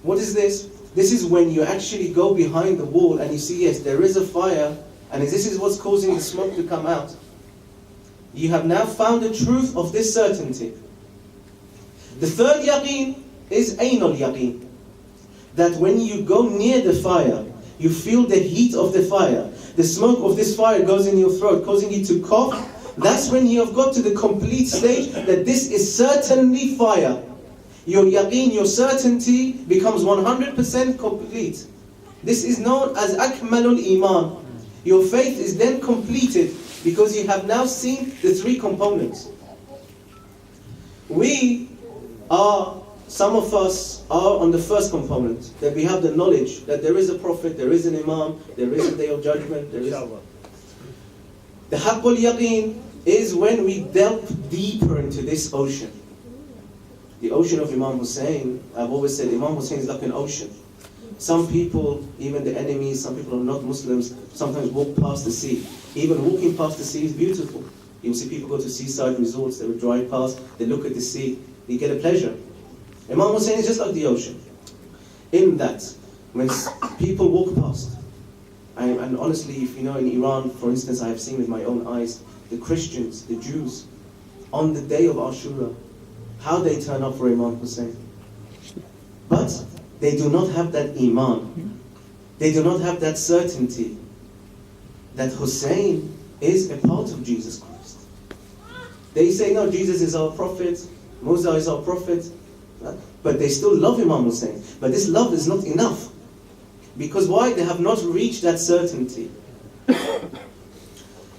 What is this? This is when you actually go behind the wall and you see, yes, there is a fire, and this is what's causing the smoke to come out. You have now found the truth of this certainty. The third yaqeen is aynul yaqeen. That when you go near the fire, you feel the heat of the fire. The smoke of this fire goes in your throat, causing you to cough. That's when you have got to the complete stage that this is certainly fire. Your yaqeen, your certainty becomes 100% complete. This is known as akmalul iman. Your faith is then completed because you have now seen the three components. Some of us are on the first component, that we have the knowledge that there is a prophet, there is an imam, there is a day of judgment, there is... The haqqul yaqeen is when we delve deeper into this ocean. The ocean of Imam Hussain, I've always said Imam Hussain is like an ocean. Some people, even the enemies, some people who are not Muslims, sometimes walk past the sea. Even walking past the sea is beautiful. You'll see people go to seaside resorts, they will drive past, they look at the sea, you get a pleasure. Imam Hussain is just like the ocean. In that, when people walk past, and honestly, if you know, in Iran, for instance, I have seen with my own eyes, the Christians, the Jews, on the day of Ashura, how they turn up for Imam Hussain. But they do not have that iman. They do not have that certainty that Hussain is a part of Jesus Christ. They say, no, Jesus is our prophet, Musa is our prophet, but they still love Imam Hussain. But this love is not enough. Because why? They have not reached that certainty.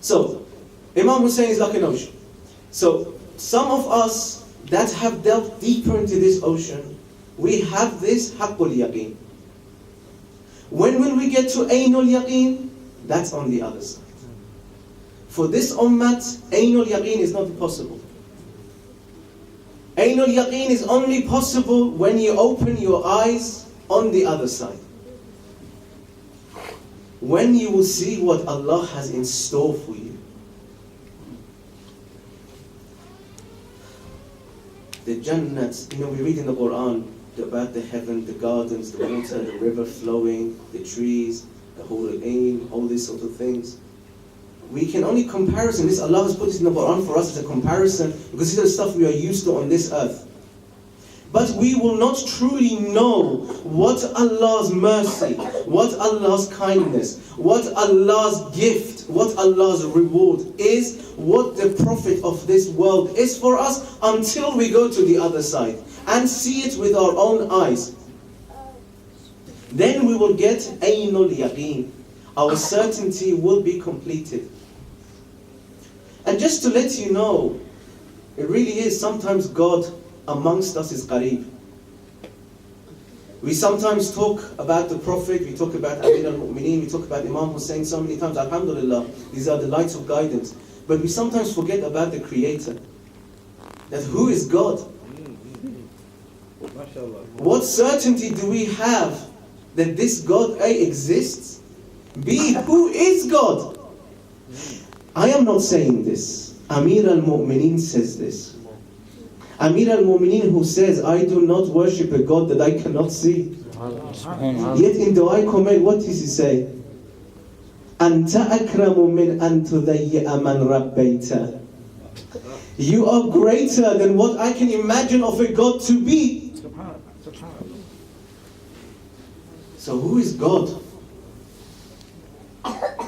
So, Imam Hussain is like an ocean. So, some of us that have delved deeper into this ocean, we have this haqqul yaqeen. When will we get to aynul yaqeen? That's on the other side. For this ummat, aynul yaqeen is not possible. Aynul yaqeen is only possible when you open your eyes on the other side. When you will see what Allah has in store for you. The Jannat, you know, we read in the Quran about the heaven, the gardens, the water, the river flowing, the trees, the Hurul Ain, all these sort of things. We can only comparison this. Allah has put this in the Quran for us as a comparison because this is the stuff we are used to on this earth. But we will not truly know what Allah's mercy, what Allah's kindness, what Allah's gift, what Allah's reward is, what the Prophet of this world is for us until we go to the other side and see it with our own eyes. Then we will get aynul yaqeen. Our certainty will be completed. And just to let you know, it really is sometimes God amongst us is qareeb. We sometimes talk about the Prophet, we talk about Amir al-Mu'mineen, we talk about Imam Hussain so many times, alhamdulillah, these are the lights of guidance. But we sometimes forget about the Creator. That who is God? What certainty do we have that this God A exists? B, who is God? I am not saying this. Amir al-Mu'mineen says this. Amir al-Mu'mineen who says, I do not worship a God that I cannot see. Yet in Dua Kumayl, what does he say? Anta akramu min an tudayyi'a man rabbayta. You are greater than what I can imagine of a God to be. So who is God?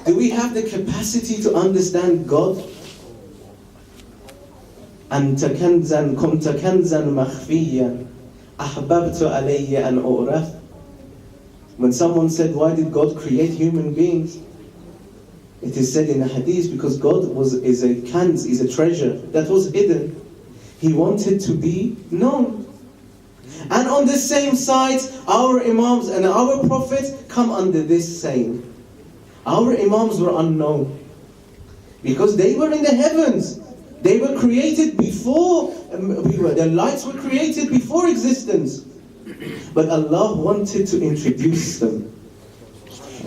Do we have the capacity to understand God? أنت كنزا كنت كنزا مخفيا أحببت علي أن أعرف. When someone said, why did God create human beings? It is said in the hadith, because God is a kanz, is a treasure that was hidden. He wanted to be known. And on the same side, our imams and our prophet come under this saying. Our imams were unknown because they were in the heavens. They were created before the lights were created before existence. But Allah wanted to introduce them.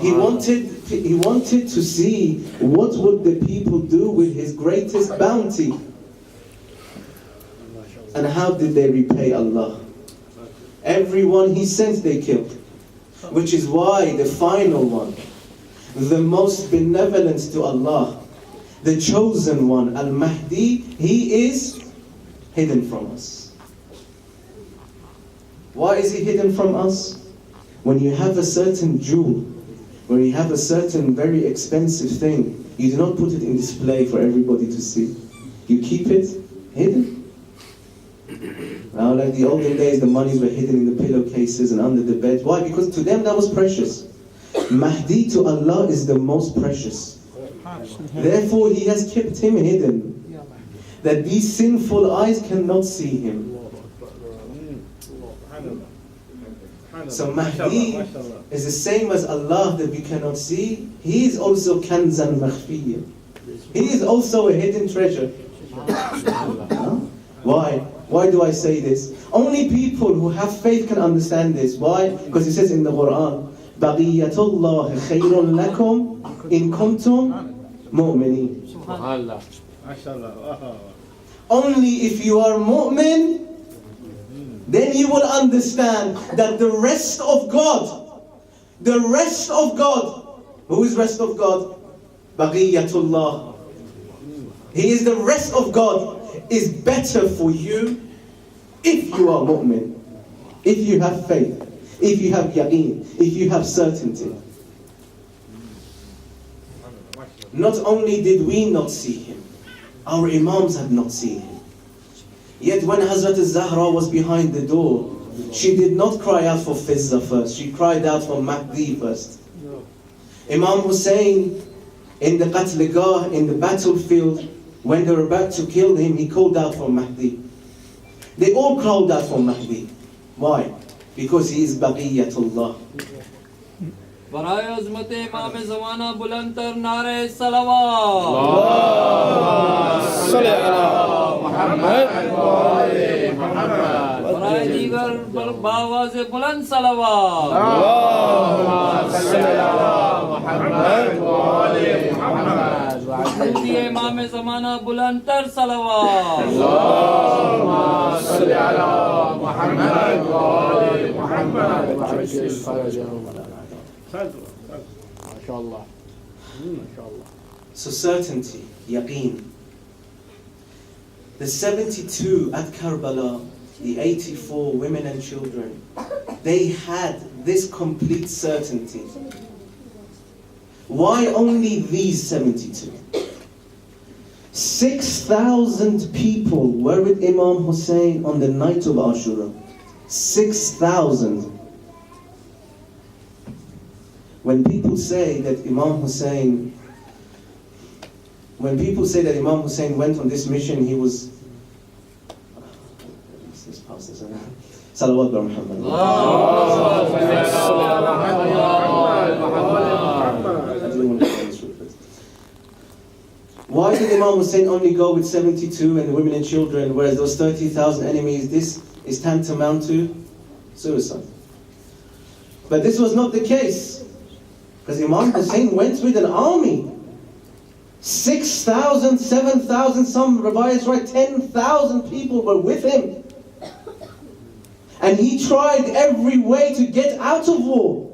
He wanted to see what would the people do with His greatest bounty. And how did they repay Allah? Everyone he sent they killed. Which is why the final one, the most benevolent to Allah, the chosen one, Al-Mahdi, he is hidden from us. Why is he hidden from us? When you have a certain jewel, when you have a certain very expensive thing, you do not put it in display for everybody to see. You keep it hidden. Now, like the olden days, the monies were hidden in the pillowcases and under the bed. Why? Because to them that was precious. Mahdi to Allah is the most precious. Therefore, he has kept him hidden, that these sinful eyes cannot see him. So Mahdi is the same as Allah that we cannot see. He is also kanzan makhfiyya. He is also a hidden treasure. Why? Why do I say this? Only people who have faith can understand this. Why? Because it says in the Quran, بَقِيَّةُ اللَّهِ خَيْرٌ لَكُمْ إِن كُنْتُمْ مُؤْمِنِينَ. Only if you are mu'min, then you will understand that the rest of God, who is rest of God? Baqiyatullah. He is the rest of God, is better for you if you are mu'min, if you have faith, if you have yaqeen, if you have certainty. Not only did we not see him, our Imams have not seen him. Yet when Hazrat al-Zahra was behind the door, she did not cry out for Fizza first, she cried out for Mahdi first. Imam Hussain in the Qatligah, in the battlefield, when they were about to kill him, he called out for Mahdi. They all called out for Mahdi. Why? Because he is Baqiyatullah. برائے عظمت امام زمانہ بلندتر نعرہ صلوات صلی علی محمد وآل محمد برائے دیگر بآواز بلند صلوات صلی علی محمد وآل محمد جلدی امام زمانہ بلندتر صلوات صلی علی محمد وآل محمد So certainty, yaqeen. The 72 at Karbala, the 84 women and children, they had this complete certainty. Why only these 72? 6,000 people were with Imam Hussain on the night of Ashura. 6,000. When people say that Imam Hussain went on this mission, he was Salawat bar Muhammad. Why did Imam Hussain only go with 72 and women and children, whereas those 30,000 enemies, this is tantamount to suicide? But this was not the case. Because Imam Hussain went with an army. 6,000, 7,000, some rabbis write 10,000 people were with him. And he tried every way to get out of war.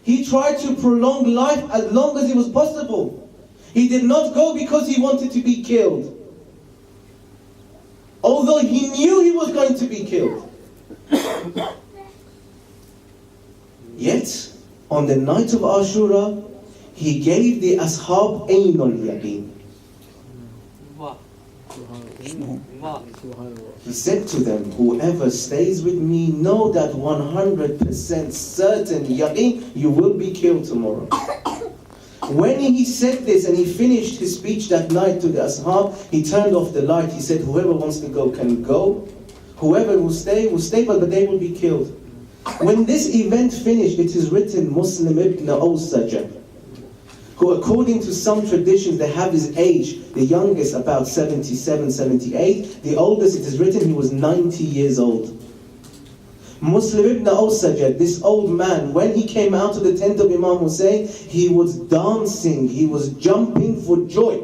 He tried to prolong life as long as it was possible. He did not go because he wanted to be killed. Although he knew he was going to be killed. Yet, on the night of Ashura, he gave the Ashab Ayn al-Yaqeen. He said to them, whoever stays with me, know that 100% certain yaqeen, you will be killed tomorrow. When he said this and he finished his speech that night to the Ashab, he turned off the light. He said, whoever wants to go can go. Whoever will stay, but they will be killed. When this event finished, it is written Muslim ibn Ali, who according to some traditions, they have his age, the youngest about 77, 78, the oldest, it is written he was 90 years old. Muslim ibn Ali, this old man, when he came out of the tent of Imam Hussain, he was dancing, he was jumping for joy.